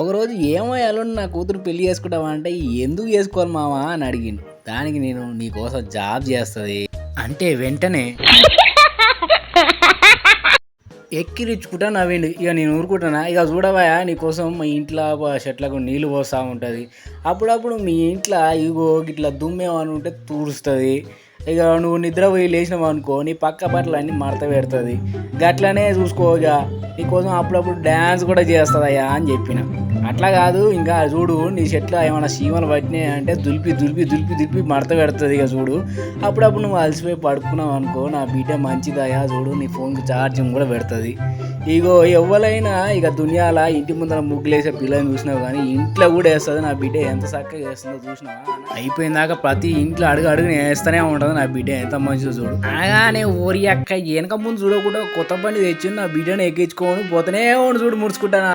ఒకరోజు ఏమో ఎల్లుండి నా కూతురు పెళ్లి చేసుకుంటావా అంటే ఎందుకు చేసుకోవాలి మావా అని అడిగిండు. దానికి నేను నీకోసం జాబ్ చేస్తుంది అంటే వెంటనే ఎక్కిరిచ్చుకుంటా నవ్విండు. ఇక నేను ఊరుకుంటున్నా. ఇక చూడవా నీకోసం మా ఇంట్లో చెట్లకు నీళ్ళు పోస్తూ ఉంటుంది. అప్పుడప్పుడు మీ ఇంట్లో ఇగో ఇట్లా దుమ్మేమని ఉంటే తూడుస్తుంది. ఇక నువ్వు నిద్ర పోయి లేచినావు అనుకో నీ పక్క బట్టలు అన్నీ మడత పెడుతుంది. గట్లనే చూసుకోగా నీకోసం అప్పుడప్పుడు డ్యాన్స్ కూడా చేస్తుందయ్యా అని చెప్పిన. అట్లా కాదు ఇంకా చూడు నీ చెట్లు ఏమైనా చీమలు పట్టినాయి అంటే దులిపి దులిపి దులిపి దులిపి మడత పెడుతుంది. ఇక చూడు అప్పుడప్పుడు నువ్వు అలసిపోయి పడుకున్నావు అనుకో నా బిడ్డ మంచిదయ్యా చూడు నీ ఫోన్కి ఛార్జింగ్ కూడా పెడుతుంది. ఇగో ఎవరైనా ఇక దునియాల ఇంటి ముందర ముగ్గులేసే పిల్లని చూసినావు కానీ ఇంట్లో కూడా వేస్తుంది. నా బిడ్డ ఎంత చక్కగా వేస్తుందో చూసినావా. అయిపోయిందాక ప్రతి ఇంట్లో అడుగు అడుగు వేస్తూనే ఉంటుంది నా బిడ్డ ఎంత మంచిదో చూడు. అనగానే ఓరి అక్క వెనక ముందు చూడకుండా కొత్త బండి తెచ్చి నా బిడ్డను ఎక్కించుకోని పోతూనే ఉండి చూడు ముడుచుకుంటాను.